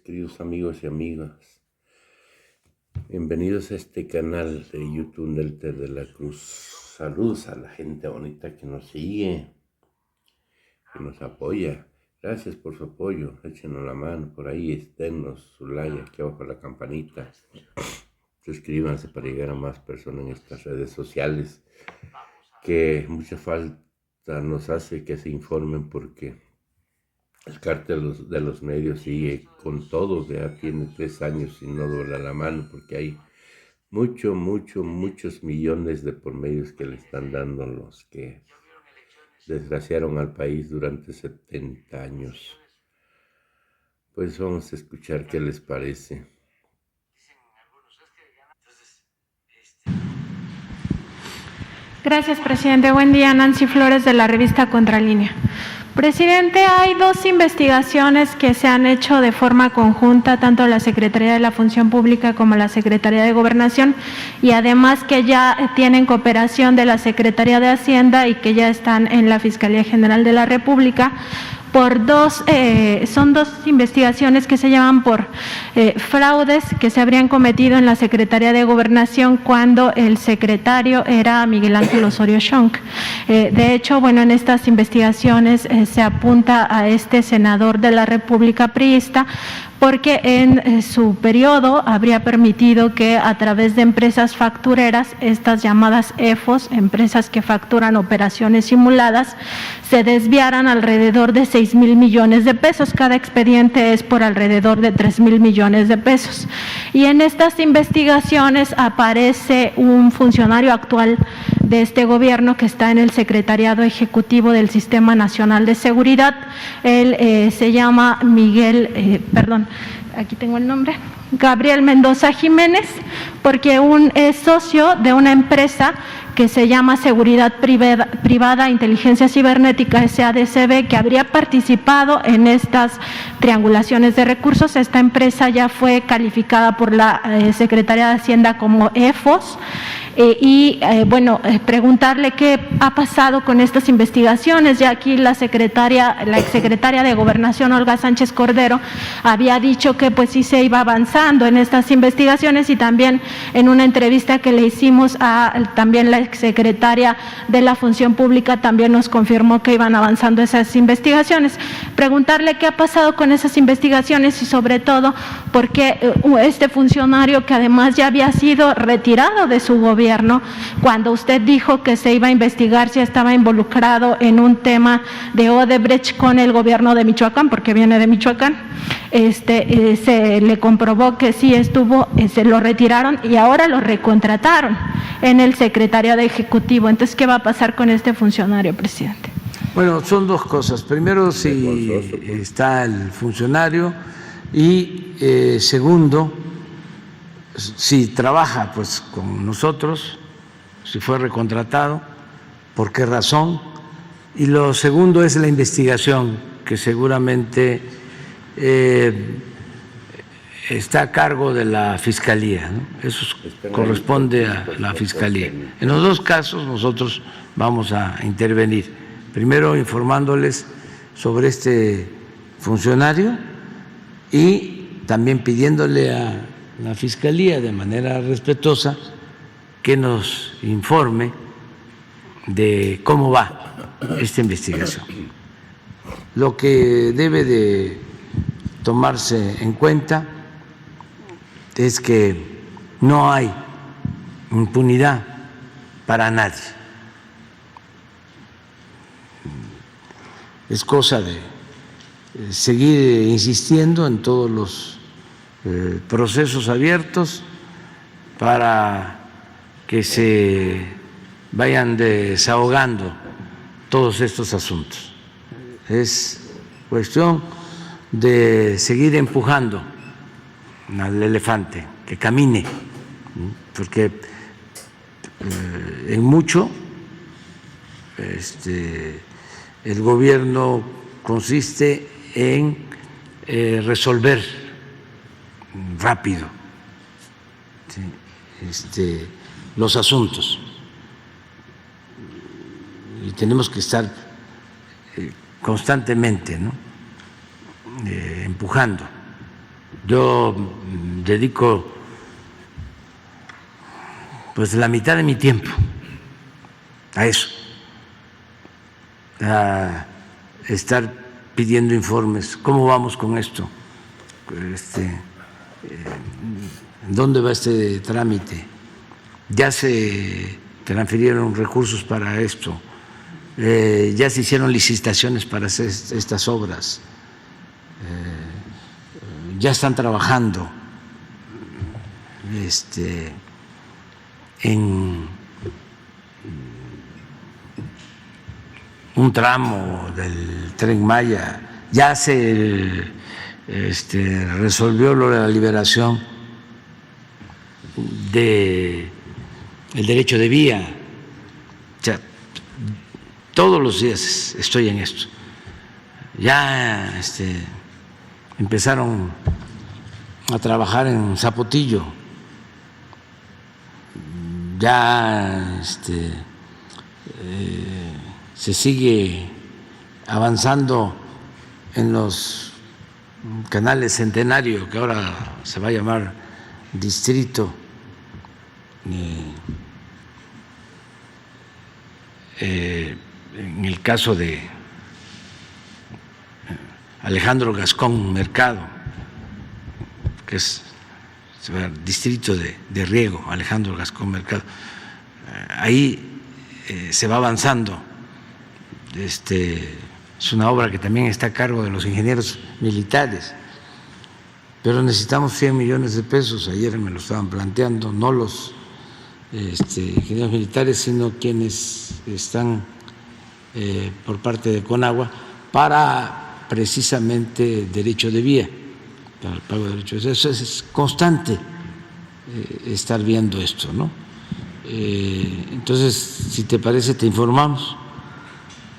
queridos amigos y amigas. Bienvenidos a este canal de YouTube Nelter de la Cruz. Saludos a la gente bonita que nos sigue, que nos apoya. Gracias por su apoyo. Échenos la mano por ahí, denos su like aquí abajo la campanita. Suscríbanse para llegar a más personas en estas redes sociales, que mucha falta nos hace que se informen, porque el cártel de los medios sigue con todo. Ya tiene 3 años y no dobla la mano, porque hay muchos millones de por medios que le están dando los que desgraciaron al país durante 70 años. Pues vamos a escuchar qué les parece. Gracias, presidente. Buen día. Nancy Flores, de la revista Contralínea. Presidente, hay 2 investigaciones que se han hecho de forma conjunta, tanto la Secretaría de la Función Pública como la Secretaría de Gobernación, y además que ya tienen cooperación de la Secretaría de Hacienda y que ya están en la Fiscalía General de la República. Son 2 investigaciones que se llaman por fraudes que se habrían cometido en la Secretaría de Gobernación cuando el secretario era Miguel Ángel Osorio Chong. De hecho, en estas investigaciones se apunta a este senador de la República priista, porque en su periodo habría permitido que a través de empresas factureras, estas llamadas EFOS, empresas que facturan operaciones simuladas, se desviaran alrededor de 6,000 millones de pesos. Cada expediente es por alrededor de 3,000 millones de pesos. Y en estas investigaciones aparece un funcionario actual de este gobierno que está en el Secretariado Ejecutivo del Sistema Nacional de Seguridad. Él se llama aquí tengo el nombre, Gabriel Mendoza Jiménez, porque es socio de una empresa que se llama Seguridad Privada Inteligencia Cibernética SADCB, que habría participado en estas triangulaciones de recursos. Esta empresa ya fue calificada por la Secretaría de Hacienda como EFOS. Preguntarle qué ha pasado con estas investigaciones. Ya aquí la exsecretaria de Gobernación, Olga Sánchez Cordero, había dicho que pues sí se iba avanzando en estas investigaciones, y también en una entrevista que le hicimos a también la exsecretaria de la Función Pública también nos confirmó que iban avanzando esas investigaciones. Preguntarle qué ha pasado con esas investigaciones y sobre todo por qué este funcionario, que además ya había sido retirado de su gobierno, cuando usted dijo que se iba a investigar si estaba involucrado en un tema de Odebrecht con el gobierno de Michoacán, porque viene de Michoacán, se le comprobó que sí estuvo, se lo retiraron y ahora lo recontrataron en el Secretariado Ejecutivo. Entonces, ¿qué va a pasar con este funcionario, presidente? Bueno, son 2 cosas. Primero, si está el funcionario, y segundo, si trabaja pues con nosotros, si fue recontratado, por qué razón. Y lo segundo es la investigación, que seguramente está a cargo de la Fiscalía, ¿no? Eso corresponde a la Fiscalía. En los 2 casos nosotros vamos a intervenir. Primero informándoles sobre este funcionario y también pidiéndole a la Fiscalía de manera respetuosa que nos informe de cómo va esta investigación. Lo que debe de tomarse en cuenta es que no hay impunidad para nadie. Es cosa de seguir insistiendo en todos los procesos abiertos para que se vayan desahogando todos estos asuntos. Es cuestión de seguir empujando al elefante, que camine, porque en mucho el gobierno consiste en resolver rápido los asuntos, y tenemos que estar constantemente, ¿no?, empujando Yo dedico pues la mitad de mi tiempo a eso, a estar pidiendo informes. ¿Cómo vamos con esto? ¿Dónde va este trámite? Ya se transfirieron recursos para esto, ya se hicieron licitaciones para hacer estas obras, ya están trabajando en un tramo del Tren Maya, ya se resolvió lo de la liberación del derecho de vía. O sea, todos los días estoy en esto. Ya empezaron a trabajar en Zapotillo, ya se sigue avanzando en los canales Centenario, que ahora se va a llamar Distrito, en el caso de Alejandro Gascón Mercado, que es distrito de riego, Alejandro Gascón Mercado. Ahí se va avanzando. Es una obra que también está a cargo de los ingenieros militares, pero necesitamos 100 millones de pesos. Ayer me lo estaban planteando, no los ingenieros militares, sino quienes están por parte de Conagua para precisamente derecho de vía, para el pago de derechos. Eso es constante estar viendo esto, ¿no? Entonces, si te parece, te informamos.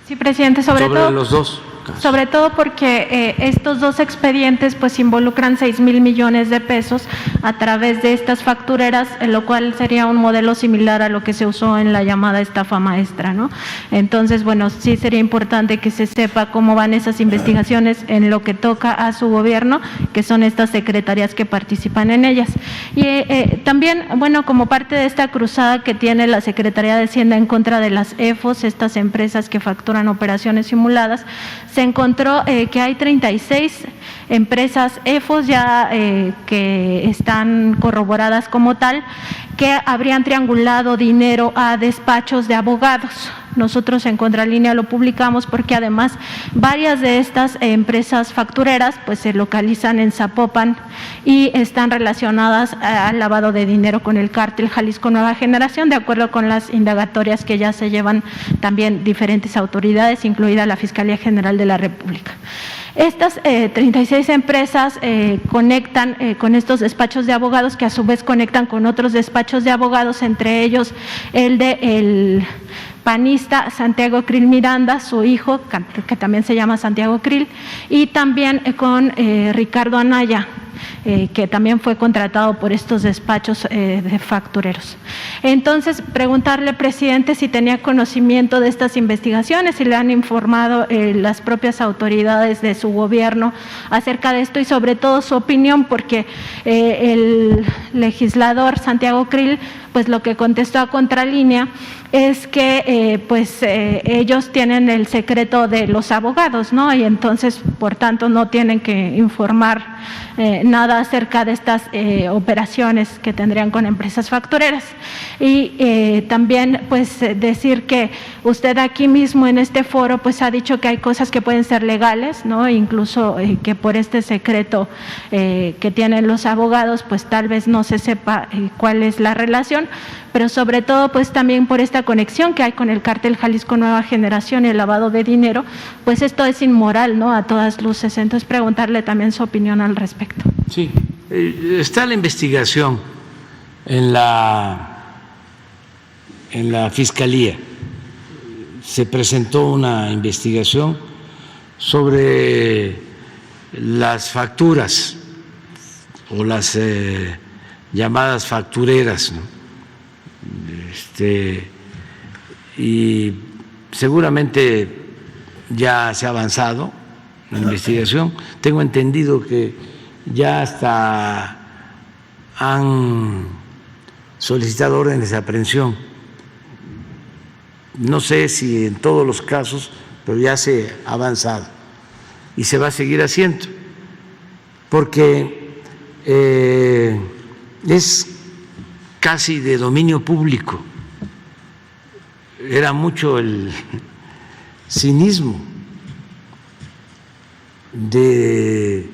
Sí, presidente, sobre todo los dos casos. Sobre todo porque estos dos expedientes pues involucran 6,000 millones de pesos a través de estas factureras, lo cual sería un modelo similar a lo que se usó en la llamada estafa maestra, ¿no? Entonces, bueno, sí sería importante que se sepa cómo van esas investigaciones en lo que toca a su gobierno, que son estas secretarías que participan en ellas. Y también, bueno, como parte de esta cruzada que tiene la Secretaría de Hacienda en contra de las EFOS, estas empresas que facturan operaciones simuladas, se encontró que hay 36 empresas EFOS ya que están corroboradas como tal, que habrían triangulado dinero a despachos de abogados. Nosotros en Contralínea lo publicamos porque además varias de estas empresas factureras pues se localizan en Zapopan y están relacionadas al lavado de dinero con el cártel Jalisco Nueva Generación, de acuerdo con las indagatorias que ya se llevan también diferentes autoridades, incluida la Fiscalía General de la República. Estas 36 empresas conectan con estos despachos de abogados, que a su vez conectan con otros despachos de abogados, entre ellos el de el panista Santiago Krill Miranda, su hijo, que también se llama Santiago Krill, y también con Ricardo Anaya, que también fue contratado por estos despachos de factureros. Entonces, preguntarle, presidente, si tenía conocimiento de estas investigaciones, si le han informado las propias autoridades de su gobierno acerca de esto y sobre todo su opinión, porque el legislador Santiago Krill pues lo que contestó a Contralínea es que ellos tienen el secreto de los abogados, ¿no? Y entonces, por tanto, no tienen que informar nada acerca de estas operaciones que tendrían con empresas factureras. Y también, pues, decir que usted aquí mismo en este foro, pues, ha dicho que hay cosas que pueden ser legales, ¿no? Incluso que por este secreto que tienen los abogados, pues, tal vez no se sepa cuál es la relación, pero sobre todo pues también por esta conexión que hay con el cártel Jalisco Nueva Generación y el lavado de dinero, pues esto es inmoral, ¿no? A todas luces. Entonces, preguntarle también su opinión al respecto. Sí, está la investigación en la Fiscalía. Se presentó una investigación sobre las facturas o las llamadas factureras, ¿no? Y seguramente ya se ha avanzado en la investigación. Tengo entendido que ya hasta han solicitado órdenes de aprehensión. No sé si en todos los casos, pero ya se ha avanzado y se va a seguir haciendo, porque es casi de dominio público. Era mucho el cinismo de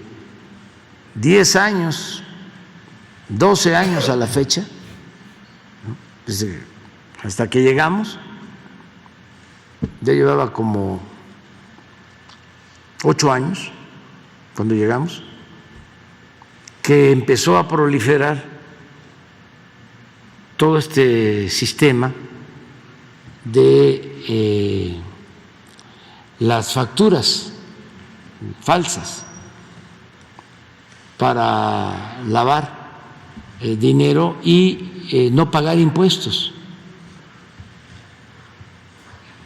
10 años, 12 años a la fecha, ¿no? Desde hasta que llegamos, ya llevaba como 8 años cuando llegamos, que empezó a proliferar todo este sistema de las facturas falsas para lavar dinero y no pagar impuestos.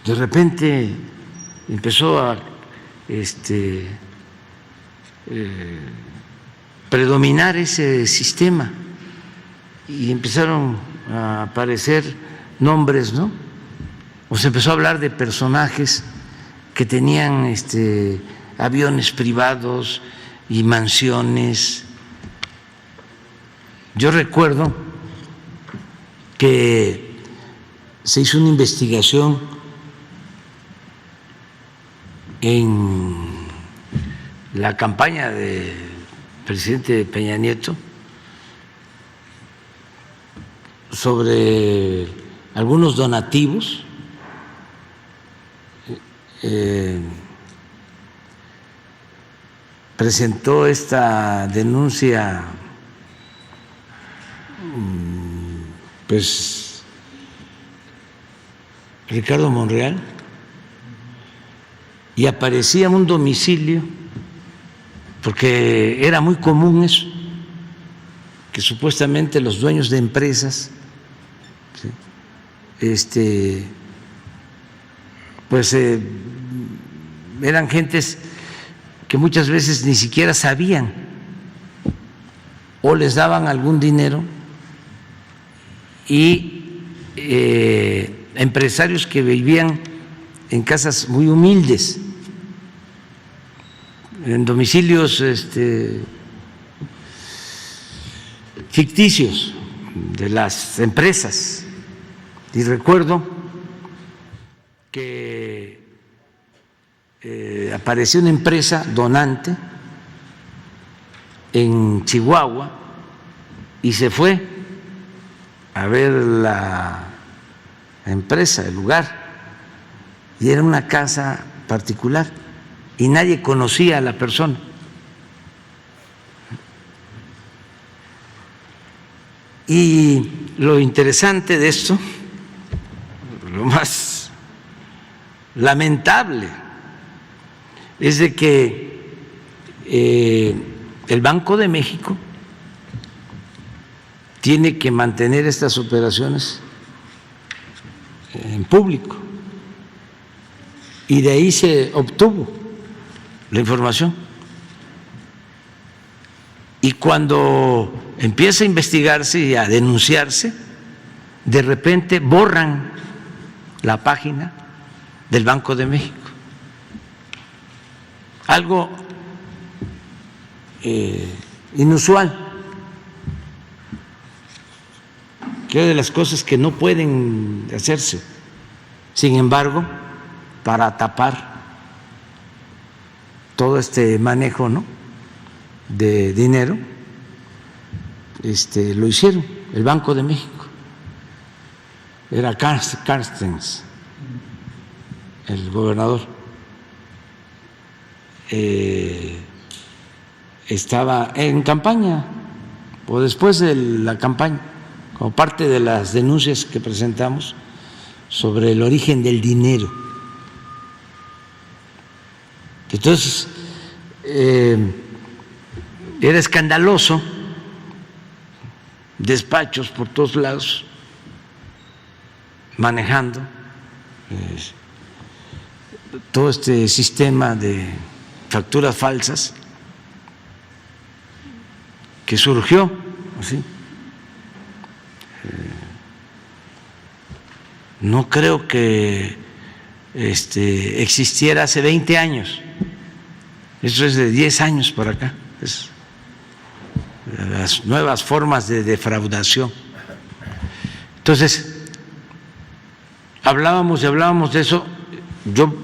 De repente empezó a predominar ese sistema y empezaron a aparecer nombres, ¿no? O se empezó a hablar de personajes que tenían aviones privados y mansiones. Yo recuerdo que se hizo una investigación en la campaña del presidente Peña Nieto sobre algunos donativos. Presentó esta denuncia pues Ricardo Monreal, y aparecía un domicilio, porque era muy común eso, que supuestamente los dueños de empresas, ¿sí? Pues eran gentes que muchas veces ni siquiera sabían o les daban algún dinero, y empresarios que vivían en casas muy humildes, en domicilios ficticios de las empresas. Y recuerdo que apareció una empresa donante en Chihuahua y se fue a ver la empresa, el lugar, y era una casa particular y nadie conocía a la persona. Y lo interesante de esto, lo más lamentable, es de que el Banco de México tiene que mantener estas operaciones en público, y de ahí se obtuvo la información. Y cuando empieza a investigarse y a denunciarse, de repente borran la página del Banco de México. Algo inusual, que es de las cosas que no pueden hacerse. Sin embargo, para tapar todo este manejo, ¿no?, de dinero, lo hicieron. El Banco de México, era Carstens, el gobernador, estaba en campaña o después de la campaña, como parte de las denuncias que presentamos sobre el origen del dinero. Entonces, era escandaloso, despachos por todos lados, manejando todo este sistema de facturas falsas, que surgió así. No creo que existiera hace 20 años. Eso es de 10 años para acá. Es las nuevas formas de defraudación. Entonces, hablábamos de eso. Yo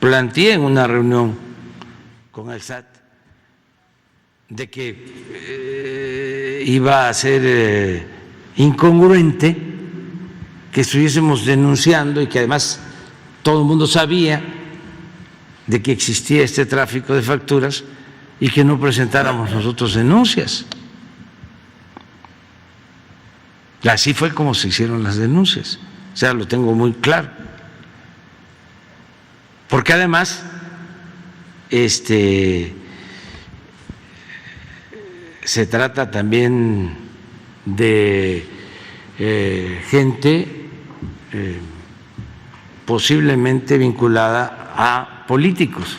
planteé en una reunión con el SAT de que iba a ser incongruente que estuviésemos denunciando y que además todo el mundo sabía de que existía este tráfico de facturas y que no presentáramos nosotros denuncias. Y así fue como se hicieron las denuncias, o sea, lo tengo muy claro. Porque además, se trata también de gente posiblemente vinculada a políticos,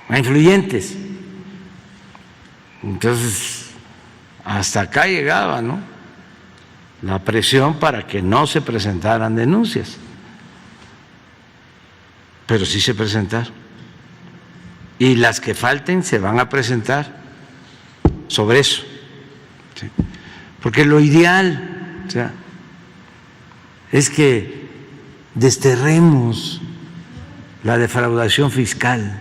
a influyentes. Entonces, hasta acá llegaba, ¿no?, la presión para que no se presentaran denuncias. Pero sí se presentaron. Y las que falten se van a presentar sobre eso. ¿Sí? Porque lo ideal, o sea, es que desterremos la defraudación fiscal.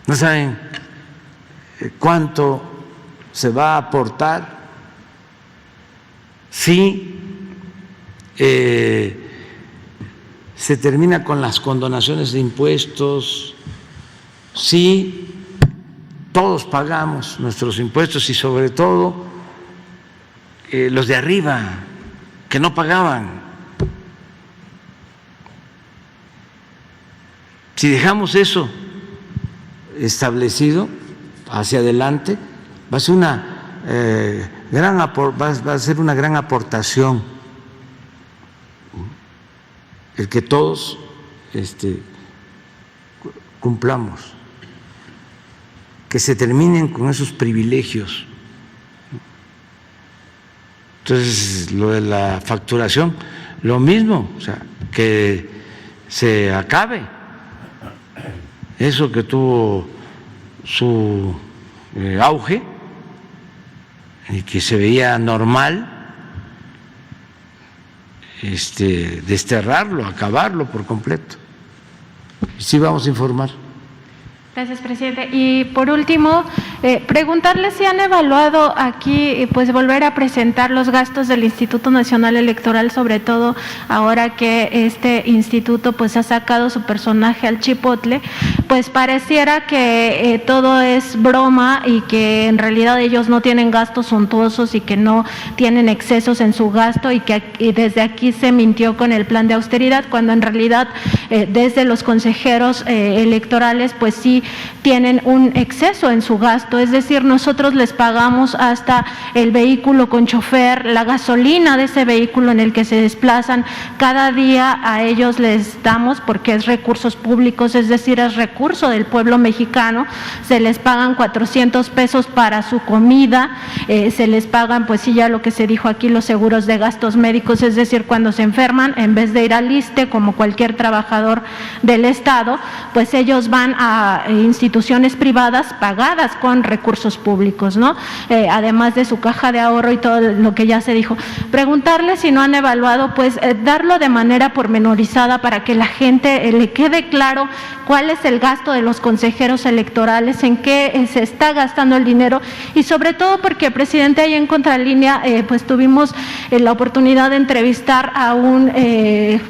¿No saben cuánto se va a aportar si se termina con las condonaciones de impuestos, si todos pagamos nuestros impuestos y sobre todo los de arriba que no pagaban? Si dejamos eso establecido hacia adelante, va a ser una gran aportación el que todos cumplamos, que se terminen con esos privilegios. Entonces, lo de la facturación, lo mismo, o sea, que se acabe eso que tuvo su auge y que se veía normal, desterrarlo, acabarlo por completo. Y sí vamos a informar. Gracias, presidente. Y por último, preguntarle si han evaluado aquí, pues volver a presentar los gastos del Instituto Nacional Electoral, sobre todo ahora que este instituto pues ha sacado su personaje al chipotle, pues pareciera que todo es broma y que en realidad ellos no tienen gastos suntuosos y que no tienen excesos en su gasto y que desde aquí se mintió con el plan de austeridad, cuando en realidad desde los consejeros electorales pues sí tienen un exceso en su gasto, es decir, nosotros les pagamos hasta el vehículo con chofer, la gasolina de ese vehículo en el que se desplazan, cada día a ellos les damos, porque es recursos públicos, es decir, es recurso del pueblo mexicano, se les pagan 400 pesos para su comida, se les pagan, pues sí, ya lo que se dijo aquí, los seguros de gastos médicos, es decir, cuando se enferman, en vez de ir al ISSSTE como cualquier trabajador del Estado, pues ellos van a instituciones privadas pagadas con recursos públicos, ¿no? Además de su caja de ahorro y todo lo que ya se dijo. Preguntarle si no han evaluado, pues darlo de manera pormenorizada para que la gente le quede claro cuál es el gasto de los consejeros electorales, en qué se está gastando el dinero y sobre todo porque, presidente, ahí en Contralínea pues tuvimos la oportunidad de entrevistar a un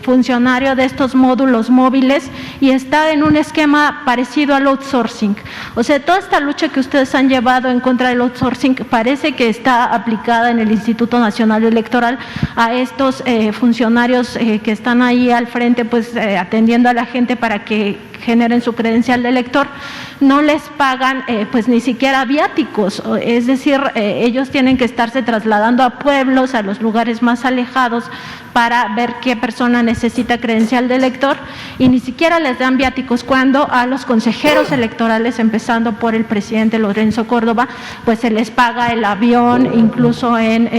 funcionario de estos módulos móviles y está en un esquema parecido al outsourcing. O sea, toda esta lucha que ustedes han llevado en contra del outsourcing parece que está aplicada en el Instituto Nacional Electoral a estos funcionarios que están ahí al frente, pues atendiendo a la gente para que generen su credencial de elector. no les pagan pues ni siquiera viáticos, es decir, ellos tienen que estarse trasladando a pueblos, a los lugares más alejados para ver qué persona necesita credencial de elector y ni siquiera les dan viáticos, cuando a los consejeros electorales, empezando por el presidente Lorenzo Córdoba, pues se les paga el avión, incluso en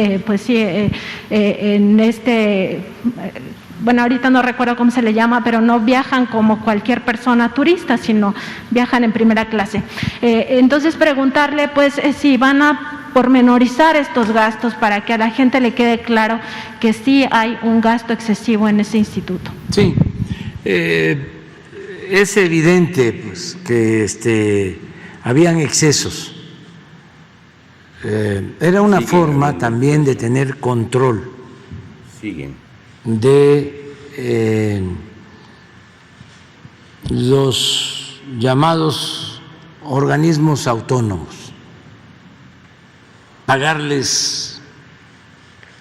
bueno, ahorita no recuerdo cómo se le llama, pero no viajan como cualquier persona turista, sino viajan en primera clase. Entonces preguntarle pues si van a pormenorizar estos gastos para que a la gente le quede claro que sí hay un gasto excesivo en ese instituto. Sí, es evidente pues, que habían excesos. Era una forma también de tener control de los llamados organismos autónomos, pagarles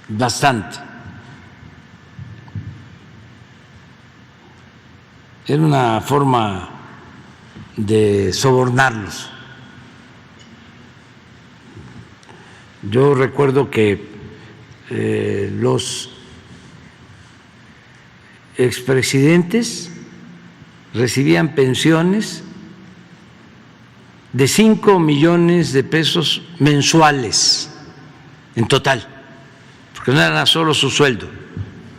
bastante. Era una forma de sobornarlos. Yo recuerdo que los expresidentes recibían pensiones de 5 millones de pesos mensuales en total, porque no era solo su sueldo,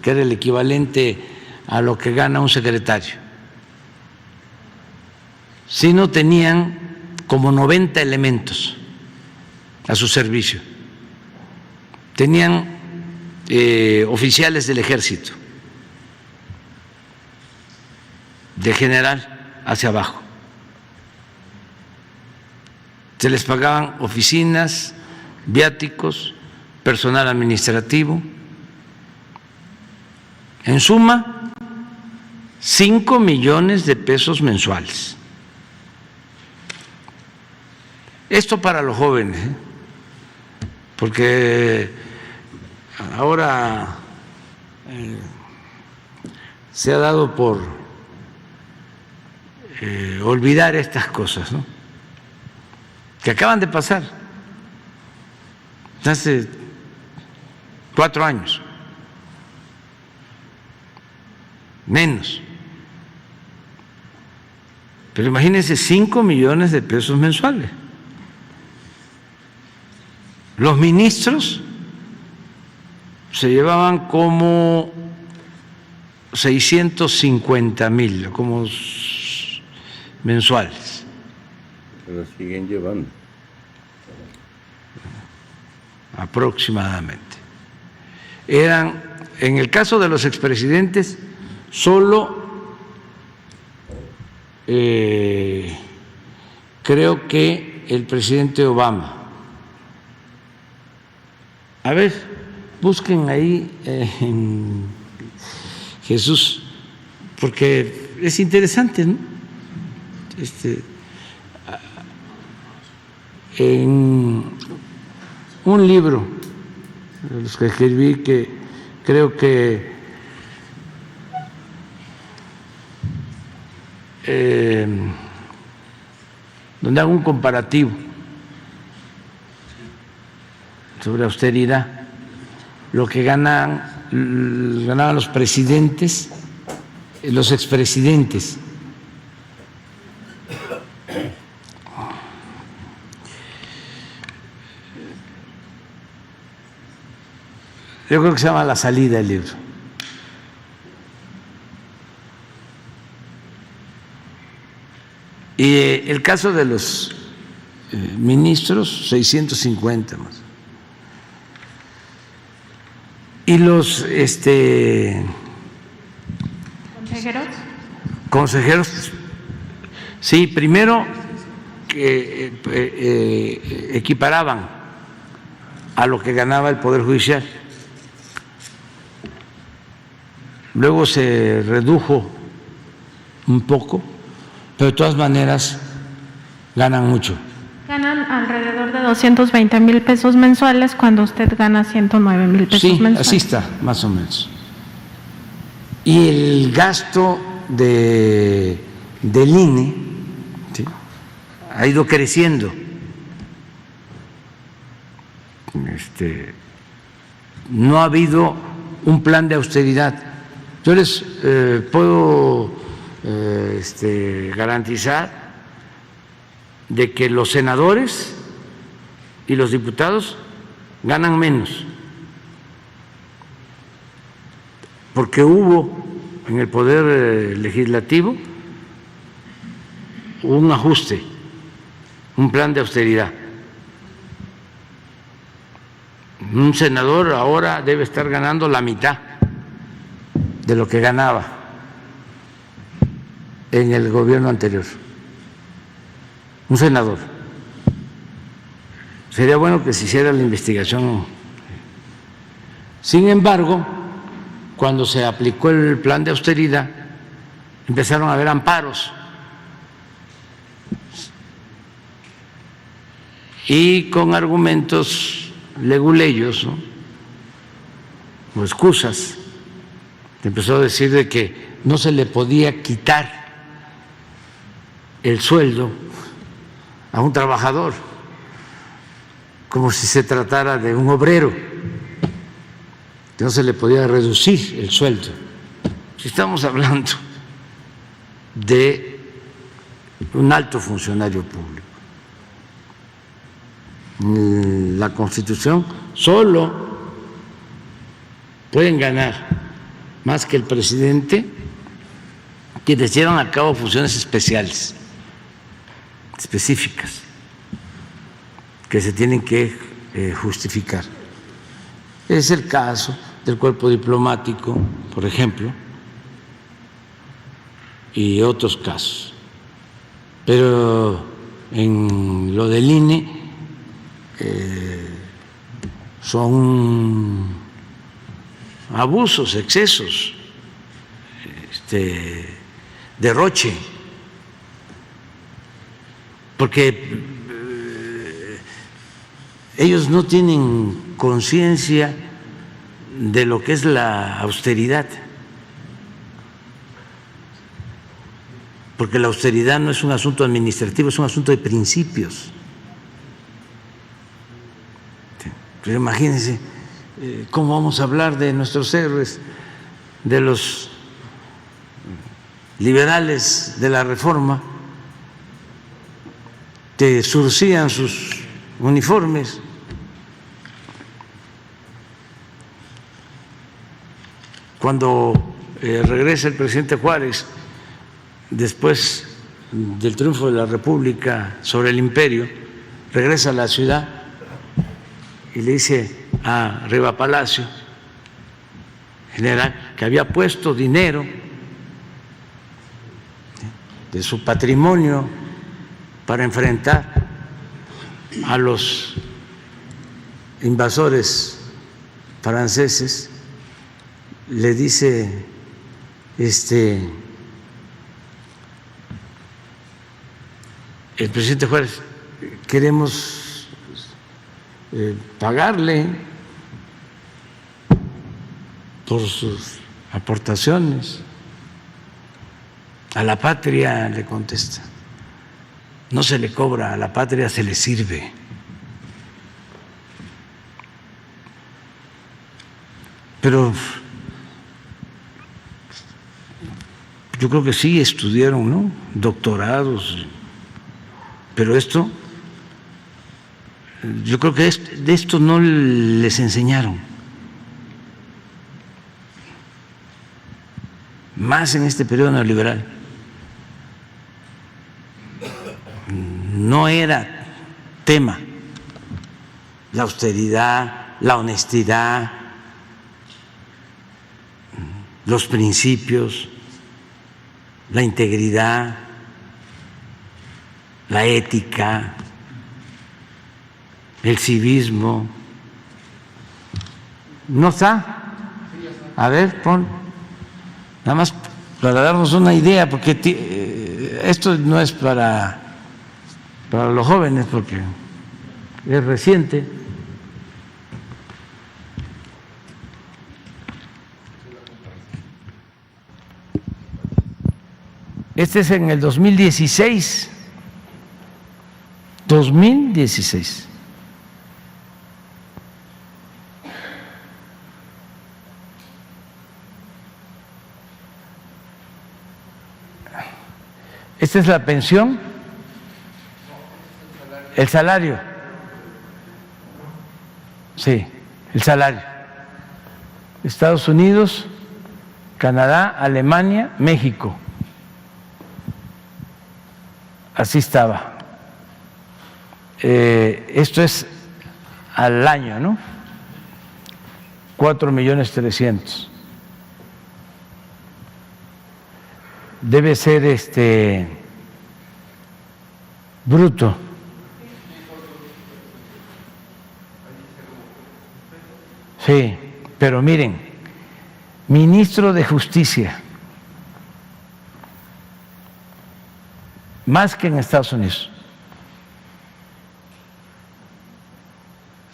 que era el equivalente a lo que gana un secretario, sino tenían como 90 elementos a su servicio. Tenían oficiales del ejército, de general hacia abajo. Se les pagaban oficinas, viáticos, personal administrativo. En suma, 5 millones de pesos mensuales. Esto para los jóvenes, porque ahora se ha dado por olvidar estas cosas, ¿no?, que acaban de pasar hace 4 años, menos. Pero imagínense, 5 millones de pesos mensuales. Los ministros se llevaban como 650,000, como mensuales. Se lo siguen llevando. Aproximadamente. Eran, en el caso de los expresidentes, solo creo que el presidente Obama. A ver, busquen ahí en Jesús, porque es interesante, ¿no? En un libro de los que escribí, que creo que donde hago un comparativo sobre austeridad, lo que ganaban los presidentes, los expresidentes. Yo creo que se llama La salida del libro. Y el caso de los ministros, 650 más. Y los consejeros, sí, primero que equiparaban a lo que ganaba el Poder Judicial. Luego se redujo un poco, pero de todas maneras ganan mucho. Ganan alrededor de 220,000 pesos mensuales cuando usted gana 109,000 pesos mensuales. Sí, así está, más o menos. Y el gasto del INE, ¿sí?, ha ido creciendo. No ha habido un plan de austeridad. Yo les puedo garantizar de que los senadores y los diputados ganan menos, porque hubo en el Poder Legislativo un ajuste, un plan de austeridad. Un senador ahora debe estar ganando la mitad de lo que ganaba en el gobierno anterior. Un senador. Sería bueno que se hiciera la investigación. Sin embargo, cuando se aplicó el plan de austeridad, empezaron a haber amparos. Y con argumentos leguleyos, ¿no?, o excusas, empezó a decir de que no se le podía quitar el sueldo a un trabajador, como si se tratara de un obrero, que no se le podía reducir el sueldo. Si estamos hablando de un alto funcionario público, la Constitución solo pueden ganar más que el presidente quienes llevan a cabo funciones especiales, específicas, que se tienen que justificar. Es el caso del cuerpo diplomático, por ejemplo, y otros casos. Pero en lo del INE son abusos, excesos, derroche, porque ellos no tienen conciencia de lo que es la austeridad, porque la austeridad no es un asunto administrativo, es un asunto de principios. Pero imagínense cómo vamos a hablar de nuestros héroes, de los liberales de la Reforma, que surcían sus uniformes cuando regresa el presidente Juárez después del triunfo de la República sobre el imperio, regresa a la ciudad y le dice a Riva Palacio, general, que había puesto dinero de su patrimonio para enfrentar a los invasores franceses. Le dice el presidente Juárez, queremos pagarle por sus aportaciones a la patria, le contesta. No se le cobra, a la patria se le sirve. Pero yo creo que sí estudiaron, ¿no?, doctorados, pero esto, yo creo que de esto no les enseñaron, más en este periodo neoliberal. No era tema la austeridad, la honestidad, los principios, la integridad, la ética, el civismo. ¿No está? A ver, pon, nada más para darnos una idea, porque esto no es para los jóvenes, porque es reciente. Este es en el 2016. 2016. Esta es la pensión, el salario. Sí, el salario. Estados Unidos, Canadá, Alemania, México. Así estaba. Esto es al año, ¿no? 4.300.000. Debe ser bruto. Sí, pero miren, ministro de Justicia, más que en Estados Unidos,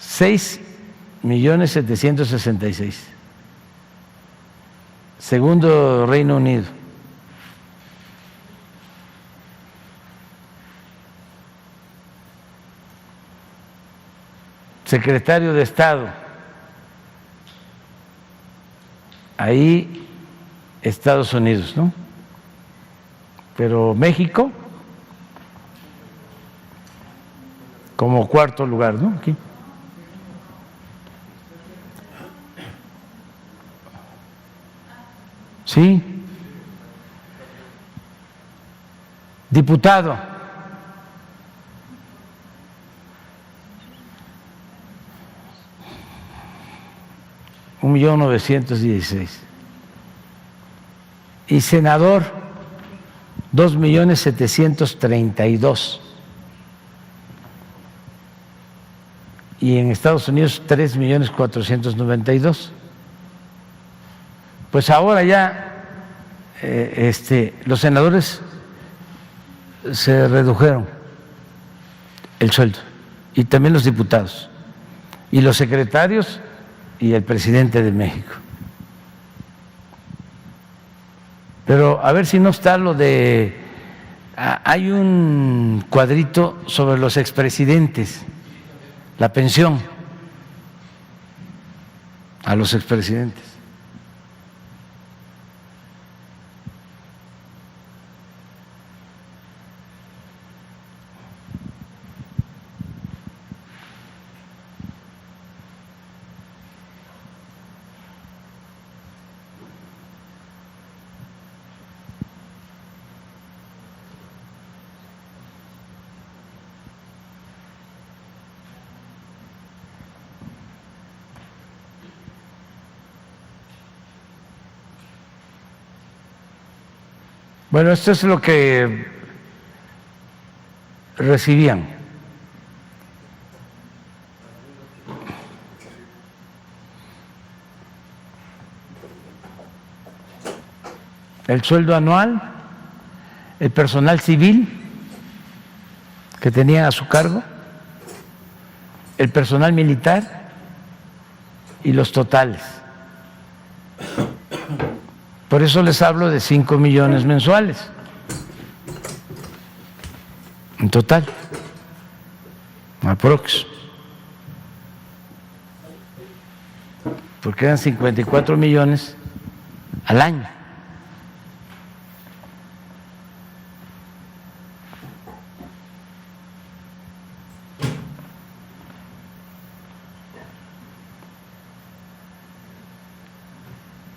6.766.000. Segundo, Reino Unido. Secretario de Estado, ahí Estados Unidos, ¿no? Pero México como cuarto lugar, ¿no? Aquí. Sí. Diputado. $1.916.000. Y senador, 2.732.000. Y en Estados Unidos, 3.492.000. Pues ahora ya los senadores se redujeron el sueldo, y también los diputados, y los secretarios, y el presidente de México. Pero a ver si no está lo de... Hay un cuadrito sobre los expresidentes, la pensión a los expresidentes. Bueno, esto es lo que recibían. El sueldo anual, el personal civil que tenían a su cargo, el personal militar y los totales. Por eso les hablo de 5 millones mensuales en total, aprox, porque eran 54 millones al año.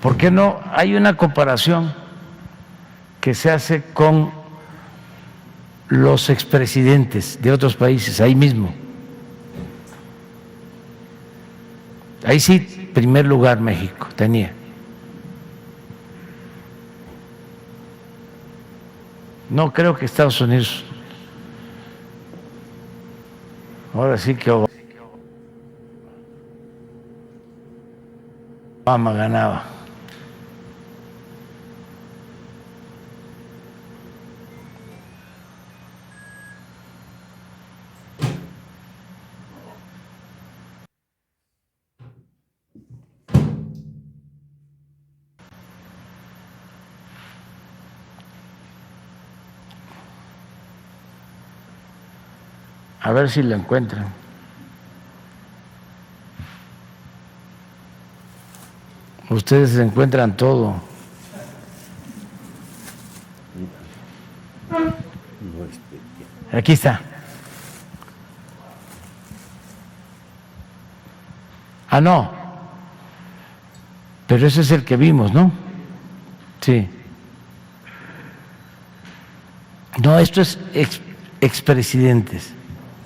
¿Por qué no hay una comparación que se hace con los expresidentes de otros países, ahí mismo? Ahí sí, primer lugar México tenía. No creo que Estados Unidos. Ahora sí que Obama ganaba. A ver si lo encuentran. Ustedes encuentran todo. Aquí está. Ah, no. Pero ese es el que vimos, ¿no? Sí. No, esto es expresidentes.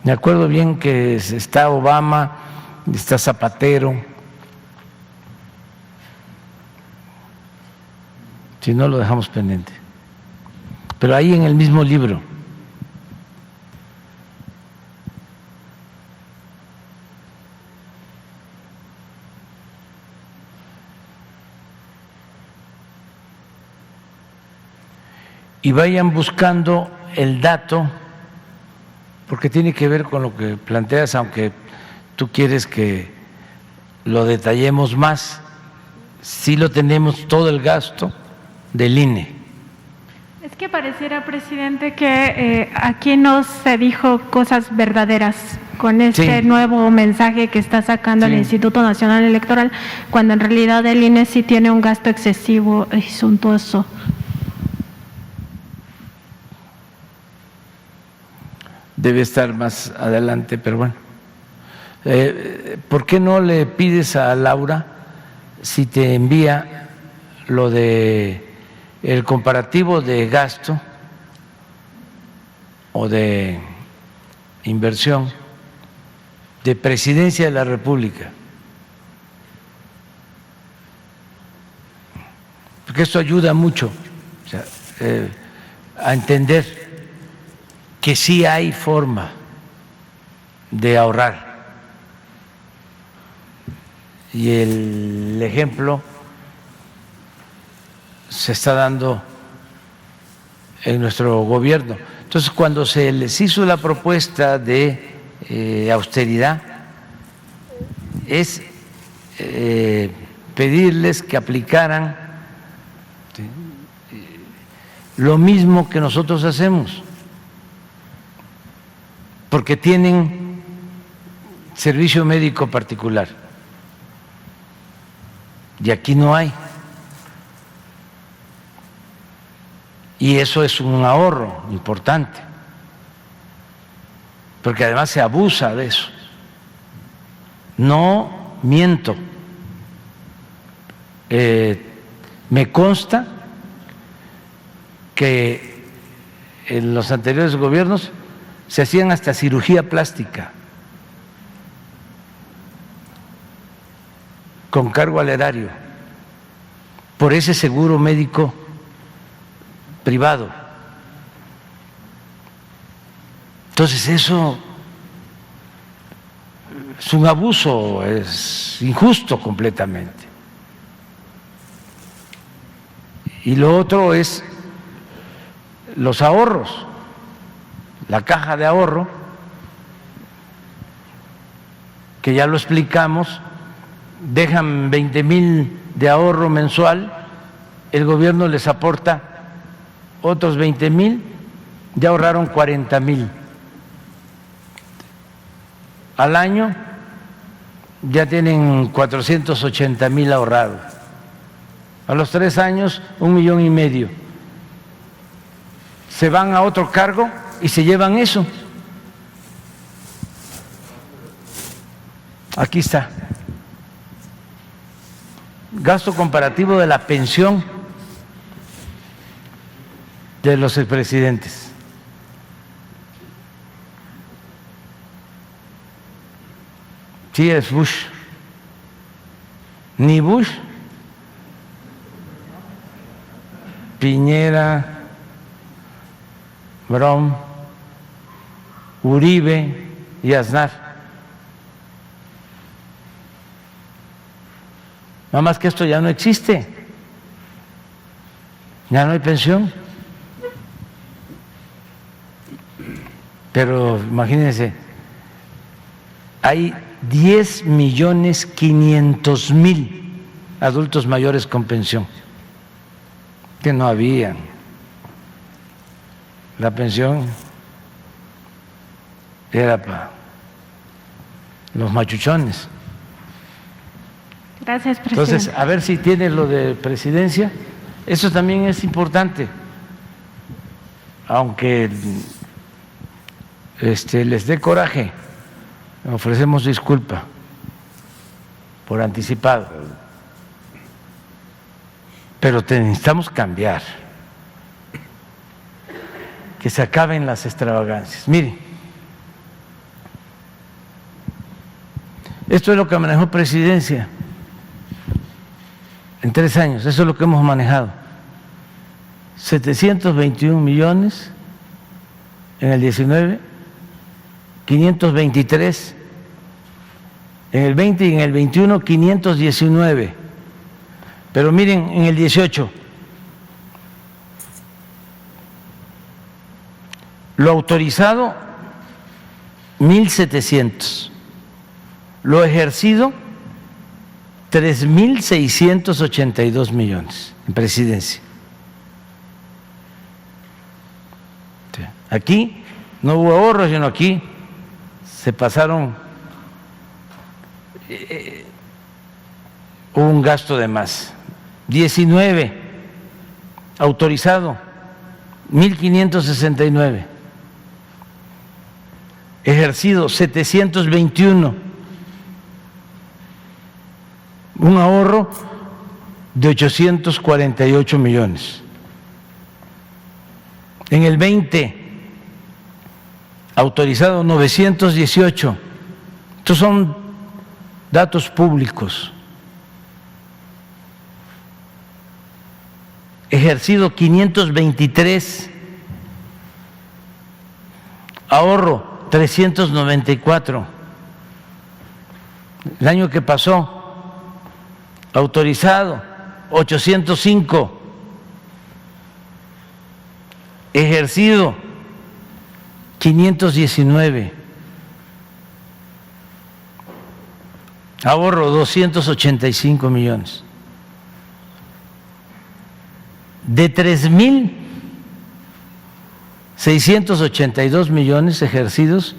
Me acuerdo bien que está Obama, está Zapatero. Si no, lo dejamos pendiente. Pero ahí en el mismo libro. Y vayan buscando el dato, porque tiene que ver con lo que planteas, aunque tú quieres que lo detallemos más. Sí lo tenemos todo el gasto del INE. Es que pareciera, presidente, que aquí no se dijo cosas verdaderas con este nuevo mensaje que está sacando el Instituto Nacional Electoral, cuando en realidad el INE sí tiene un gasto excesivo y suntuoso. Debe estar más adelante, pero bueno. ¿Por qué no le pides a Laura si te envía lo de el comparativo de gasto o de inversión de Presidencia de la República? Porque esto ayuda mucho, o sea, a entender que sí hay forma de ahorrar. Y el ejemplo se está dando en nuestro gobierno. Entonces, cuando se les hizo la propuesta de austeridad, es pedirles que aplicaran lo mismo que nosotros hacemos, porque tienen servicio médico particular y aquí no hay. Y eso es un ahorro importante, porque además se abusa de eso. No miento, me consta que en los anteriores gobiernos se hacían hasta cirugía plástica con cargo al erario por ese seguro médico privado. Entonces eso es un abuso, es injusto completamente. Y lo otro es los ahorros. La caja de ahorro, que ya lo explicamos, dejan 20,000 de ahorro mensual, el gobierno les aporta otros 20,000, ya ahorraron 40,000. Al año ya tienen 480,000 ahorrados. A los 3 años, 1,5 millones. Se van a otro cargo y se llevan eso. Aquí está. Gasto comparativo de la pensión de los expresidentes. Sí, es Bush. Ni Bush, Piñera, Brown, Uribe y Aznar. Nada más que esto ya no existe, ya no hay pensión. Pero imagínense, hay 10,500,000 adultos mayores con pensión, que no habían. La pensión era para los machuchones. Gracias, presidente. Entonces, a ver si tiene lo de presidencia. Eso también es importante, aunque les dé coraje, ofrecemos disculpa por anticipado, pero necesitamos cambiar, que se acaben las extravagancias. Mire, esto es lo que manejó Presidencia en 3 años, eso es lo que hemos manejado. 721 millones en el 19, 523 en el 20 y en el 21 519. Pero miren, en el 18, lo autorizado 1.700, lo ejercido 3.682 millones en Presidencia. Aquí no hubo ahorros, sino aquí se pasaron, hubo un gasto de más. 19, autorizado 1.569, ejercido 721, un ahorro de 848 millones. En el 20, autorizado 918. Estos son datos públicos. Ejercido 523. Ahorro 394. El año que pasó, autorizado 805. Ejercido 519, ahorro 285 millones. De 3.682 millones ejercidos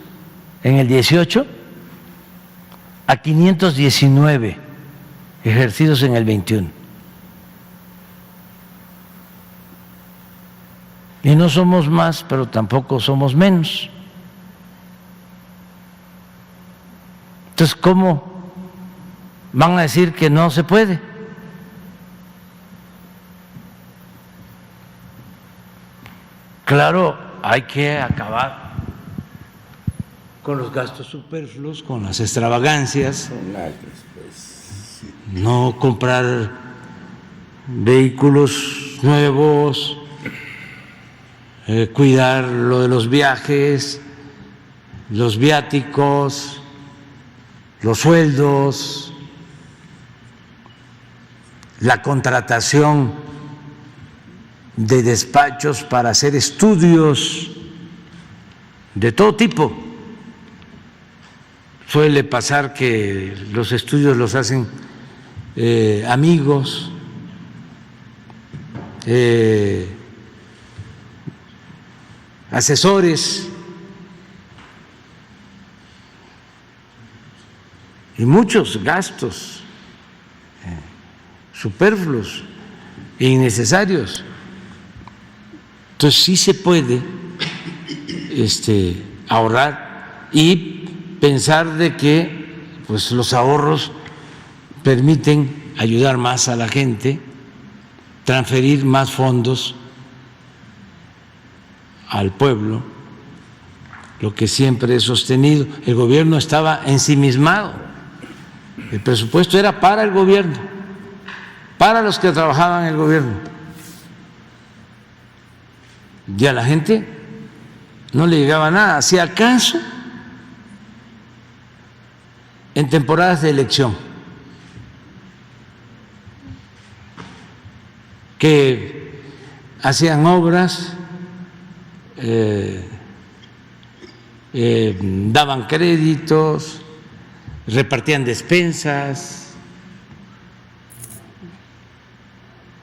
en el 18 a 519 ejercidos en el 21. Y no somos más, pero tampoco somos menos. Entonces, ¿cómo van a decir que no se puede? Claro, hay que acabar con los gastos superfluos, con las extravagancias, no comprar vehículos nuevos, cuidar lo de los viajes, los viáticos, los sueldos, la contratación de despachos para hacer estudios de todo tipo. Suele pasar que los estudios los hacen amigos, asesores, y muchos gastos superfluos e innecesarios. Entonces sí se puede ahorrar y pensar de que pues los ahorros permiten ayudar más a la gente, transferir más fondos al pueblo, lo que siempre he sostenido. El gobierno estaba ensimismado, el presupuesto era para el gobierno, para los que trabajaban en el gobierno, y a la gente no le llegaba nada, si acaso en temporadas de elección, que hacían obras, daban créditos, repartían despensas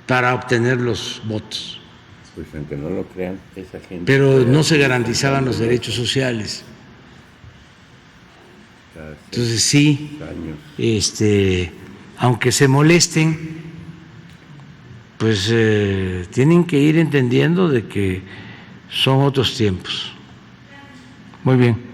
para obtener los votos. Pues aunque no lo crean, esa gente… Pero no se garantizaban los derechos sociales. Entonces sí, aunque se molesten, pues tienen que ir entendiendo de que son otros tiempos. Muy bien.